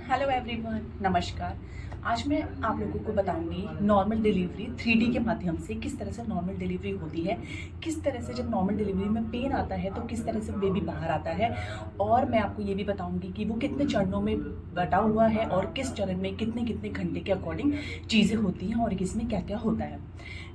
Hello everyone, नमस्कार। आज मैं आप लोगों को बताऊंगी नॉर्मल डिलीवरी 3D के माध्यम से किस तरह से नॉर्मल डिलीवरी होती है, किस तरह से जब नॉर्मल डिलीवरी में पेन आता है तो किस तरह से बेबी बाहर आता है। और मैं आपको ये भी बताऊंगी कि वो कितने चरणों में बटा हुआ है और किस चरण में कितने कितने घंटे के अकॉर्डिंग चीज़ें होती हैं और किसमें क्या क्या होता है।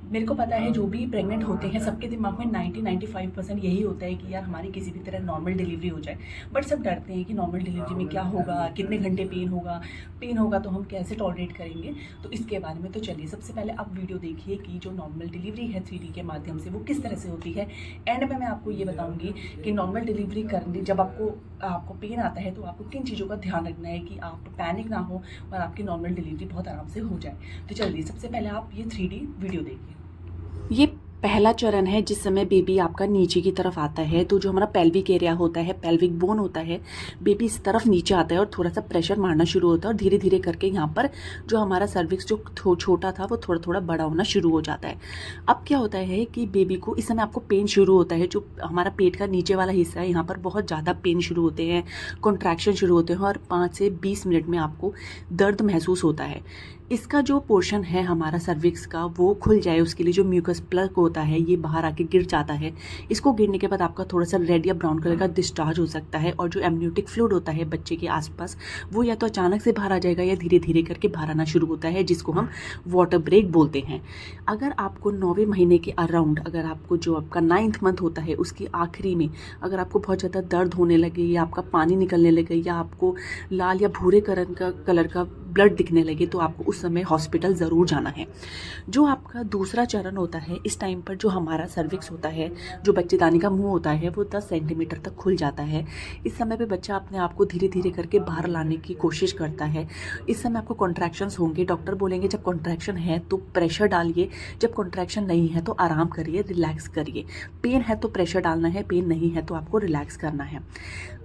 मेरे को पता है जो भी प्रेग्नेंट होते हैं सबके दिमाग में 90-95% यही होता है कि यार हमारी किसी भी तरह नॉर्मल डिलीवरी हो जाए। बट सब डरते हैं कि नॉर्मल डिलीवरी में क्या होगा, कितने घंटे पेन होगा तो हम कैसे टॉलरेट करेंगे। तो इसके बारे में तो चलिए सबसे पहले आप वीडियो देखिए कि जो नॉर्मल डिलीवरी है 3D के माध्यम से वो किस तरह से होती है। एंड में मैं आपको ये बताऊंगी कि नॉर्मल डिलीवरी करने जब आपको पेन आता है तो आपको किन चीज़ों का ध्यान रखना है कि आप पैनिक ना हो और आपकी नॉर्मल डिलीवरी बहुत आराम से हो जाए। तो चलिए सबसे पहले आप ये 3D वीडियो देखिए। ये पहला चरण है जिस समय बेबी आपका नीचे की तरफ आता है। तो जो हमारा पेल्विक एरिया होता है, पेल्विक बोन होता है, बेबी इस तरफ नीचे आता है और थोड़ा सा प्रेशर मारना शुरू होता है और धीरे धीरे करके यहाँ पर जो हमारा सर्विक्स जो छोटा था वो थोड़ा थोड़ा बड़ा होना शुरू हो जाता है। अब क्या होता है कि बेबी को इस समय आपको पेन शुरू होता है। जो हमारा पेट का नीचे वाला हिस्सा है यहाँ पर बहुत ज़्यादा पेन शुरू होते हैं, कॉन्ट्रैक्शन शुरू होते हैं और 5 से 20 मिनट में आपको दर्द महसूस होता है। इसका जो पोर्शन है हमारा सर्विक्स का वो खुल जाए उसके लिए जो म्यूकस प्लग होता है ये बाहर आके गिर जाता है। इसको गिरने के बाद आपका थोड़ा सा रेड या ब्राउन कलर का डिस्चार्ज हो सकता है और जो एमनियोटिक फ्लूइड होता है बच्चे के आसपास वो या तो अचानक से बाहर आ जाएगा या धीरे धीरे करके बाहर आना शुरू होता है, जिसको हम वाटर ब्रेक बोलते हैं। अगर आपको 9वें महीने के अराउंड, अगर आपको जो आपका 9th मंथ होता है उसकी आखिरी में अगर आपको बहुत ज़्यादा दर्द होने लगे या आपका पानी निकलने लगे या आपको लाल या भूरे कलर का ब्लड दिखने लगे तो आपको उस समय हॉस्पिटल ज़रूर जाना है। जो आपका दूसरा चरण होता है इस टाइम पर जो हमारा सर्विक्स होता है, जो बच्चेदानी का मुंह होता है वो 10 सेंटीमीटर तक खुल जाता है। इस समय पे बच्चा अपने आप को धीरे धीरे करके बाहर लाने की कोशिश करता है। इस समय आपको कॉन्ट्रैक्शंस होंगे। डॉक्टर बोलेंगे जब कॉन्ट्रैक्शन है तो प्रेशर डालिए, जब कॉन्ट्रैक्शन नहीं है तो आराम करिए, रिलैक्स करिए। पेन है तो प्रेशर डालना है, पेन नहीं है तो आपको रिलैक्स करना है।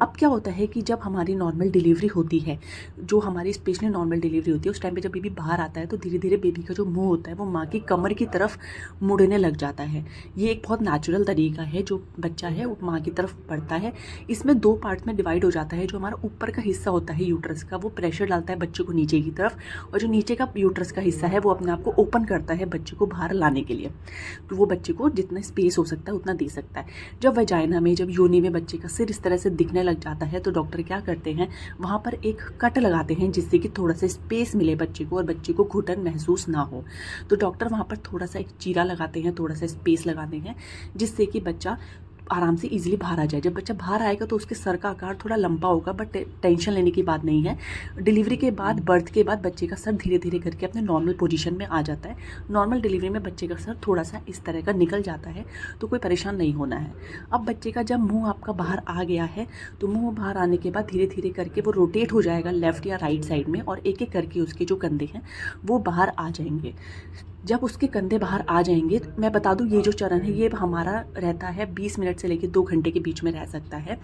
अब क्या होता है कि जब हमारी नॉर्मल डिलीवरी होती है, जो हमारी स्पेशली नॉर्मल डिलीवरी होती है उस टाइम पे जब बेबी बाहर आता है तो धीरे धीरे बेबी का जो मुंह होता है वो माँ की कमर की तरफ मुड़ने लग जाता है। ये एक बहुत नेचुरल तरीका है, जो बच्चा है वो माँ की तरफ बढ़ता है। इसमें 2 पार्ट्स में डिवाइड हो जाता है। जो हमारा ऊपर का हिस्सा होता है यूट्रस का वो प्रेशर डालता है बच्चे को नीचे की तरफ, और जो नीचे का यूट्रस का हिस्सा है वो अपने आप को ओपन करता है बच्चे को बाहर लाने के लिए। तो वो बच्चे को जितना स्पेस हो सकता है उतना दे सकता है। जब वजाइना में, जब योनि में बच्चे का सिर इस तरह से दिखने लग जाता है तो डॉक्टर क्या करते हैं, वहाँ पर एक कट लगाते हैं जिससे कि थोड़ा सा स्पेस मिले बच्चे को और बच्चे को घुटन महसूस ना हो। तो डॉक्टर वहाँ पर थोड़ा सा एक चीरा लगाते हैं, थोड़ा सा स्पेस लगाते हैं जिससे कि बच्चा आराम से इजीली बाहर आ जाए। जब बच्चा बाहर आएगा तो उसके सर का आकार थोड़ा लंबा होगा, बट टेंशन लेने की बात नहीं है। डिलीवरी के बाद, बर्थ के बाद बच्चे का सर धीरे धीरे करके अपने नॉर्मल पोजीशन में आ जाता है। नॉर्मल डिलीवरी में बच्चे का सर थोड़ा सा इस तरह का निकल जाता है, तो कोई परेशान नहीं होना है। अब बच्चे का जब मुँह आपका बाहर आ गया है तो मुँह बाहर आने के बाद धीरे धीरे करके वो रोटेट हो जाएगा लेफ़्ट या राइट साइड में, और एक एक करके उसके जो कंधे हैं वो बाहर आ जाएंगे। जब उसके कंधे बाहर आ जाएंगे तो मैं बता दूं ये जो चरण है ये हमारा रहता है 20 मिनट से लेकर 2 घंटे के बीच में रह सकता है।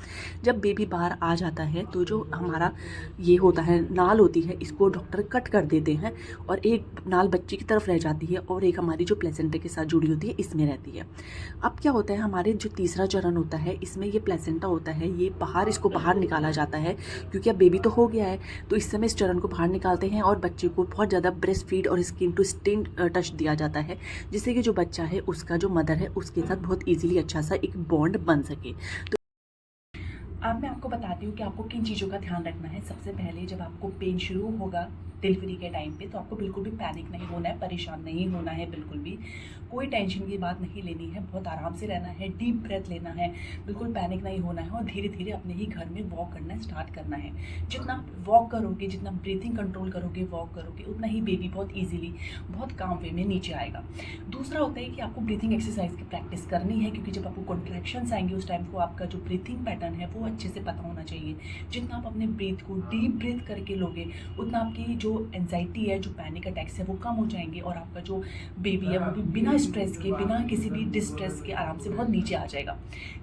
जब बेबी बाहर आ जाता है तो जो हमारा ये होता है नाल होती है, इसको डॉक्टर कट कर देते हैं और एक नाल बच्चे की तरफ रह जाती है और एक हमारी जो प्लेसेंटा के साथ जुड़ी होती है इसमें रहती है। अब क्या होता है, हमारे जो तीसरा चरण होता है इसमें ये प्लेसेंटा होता है, ये इसको बाहर निकाला जाता है क्योंकि अब बेबी तो हो गया है। तो इस समय इस चरण को बाहर निकालते हैं और बच्चे को बहुत ज़्यादा ब्रेस्ट फीड और स्किन टू स्किन टच दिया जाता है, जिससे कि जो बच्चा है उसका जो मदर है उसके साथ बहुत इजीली अच्छा सा एक बॉन्ड बन सके। तो अब मैं आपको बताती हूँ कि आपको किन चीज़ों का ध्यान रखना है। सबसे पहले जब आपको पेन शुरू होगा डिलीवरी के टाइम पे तो आपको बिल्कुल भी पैनिक नहीं होना है, परेशान नहीं होना है, बिल्कुल भी कोई टेंशन की बात नहीं लेनी है। बहुत आराम से रहना है, डीप ब्रेथ लेना है, बिल्कुल पैनिक नहीं होना है और धीरे धीरे अपने ही घर में वॉक करना स्टार्ट करना है। जितना वॉक करोगे, जितना ब्रीथिंग कंट्रोल करोगे, वॉक करोगे, उतना ही बेबी बहुत ईजिली, बहुत काम वे में नीचे आएगा। दूसरा होता है कि आपको ब्रीथिंग एक्सरसाइज की प्रैक्टिस करनी है, क्योंकि जब आपको कॉन्ट्रैक्शंस आएंगे उस टाइम को आपका जो ब्रीथिंग पैटर्न है वो अच्छे से पता होना चाहिए। जितना आप अपने ब्रीथ को डीप ब्रीथ करके लोगे उतना आपकी जो एंजाइटी है, जो पैनिक अटैक्स है वो कम हो जाएंगे और आपका जो बेबी है वो भी बिना स्ट्रेस के, बिना किसी भी डिस्ट्रेस के आराम से बहुत नीचे आ जाएगा।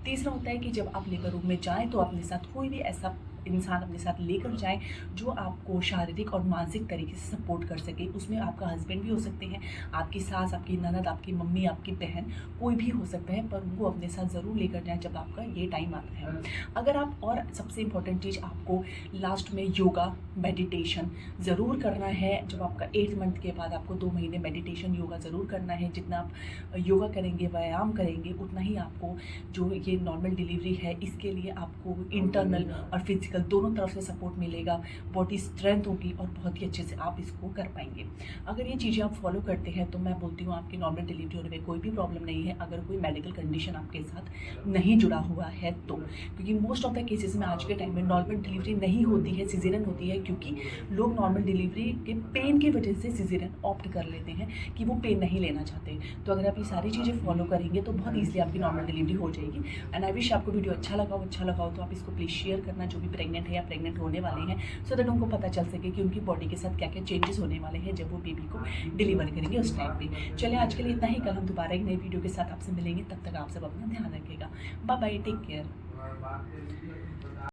तीसरा होता है कि जब आप लेबर रूम में जाएं तो अपने साथ कोई भी ऐसा इंसान अपने साथ लेकर जाएं जो आपको शारीरिक और मानसिक तरीके से सपोर्ट कर सके। उसमें आपका हस्बैंड भी हो सकते हैं, आपकी सास, आपकी ननद, आपकी मम्मी, आपकी बहन, कोई भी हो सकता है, पर उनको अपने साथ ज़रूर लेकर जाएं जब आपका ये टाइम आता है। अगर आप, और सबसे इम्पॉर्टेंट चीज़, आपको लास्ट में योगा मेडिटेशन ज़रूर करना है। जब आपका 8th मंथ के बाद आपको 2 महीने मेडिटेशन योगा ज़रूर करना है। जितना आप योगा करेंगे, व्यायाम करेंगे, उतना ही आपको जो ये नॉर्मल डिलीवरी है इसके लिए आपको इंटरनल और फिजिकल दोनों तरफ से सपोर्ट मिलेगा, बॉडी स्ट्रेंथ होगी और बहुत ही अच्छे से आप इसको कर पाएंगे। अगर ये चीज़ें आप फॉलो करते हैं तो मैं बोलती हूँ आपकी नॉर्मल डिलीवरी होने में कोई भी प्रॉब्लम नहीं है, अगर कोई मेडिकल कंडीशन आपके साथ नहीं जुड़ा हुआ है तो। क्योंकि मोस्ट ऑफ द केसेस में आज के टाइम में नॉर्मल डिलीवरी नहीं होती है, सिजेरियन होती है, क्योंकि लोग नॉर्मल डिलीवरी के पेन की वजह से सिजेरियन ऑप्ट कर लेते हैं कि वो पेन नहीं लेना चाहते। तो अगर आप ये सारी चीज़ें फॉलो करेंगे तो बहुत ईजिली आपकी नॉर्मल डिलीवरी हो जाएगी। एंड आई विश आपको वीडियो अच्छा लगा हो तो आप इसको प्लीज़ शेयर करना जो भी प्रेग्नेंट है या प्रेग्नेंट होने वाले हैं, सो दैट उनको पता चल सके कि उनकी बॉडी के साथ क्या क्या चेंजेस होने वाले हैं जब वो बेबी को डिलीवर करेंगे उस टाइम पे। चलिए आज के लिए इतना ही, कल हम दोबारा एक नई वीडियो के साथ आपसे मिलेंगे, तब तक आप सब अपना ध्यान रखिएगा। Bye bye, take care.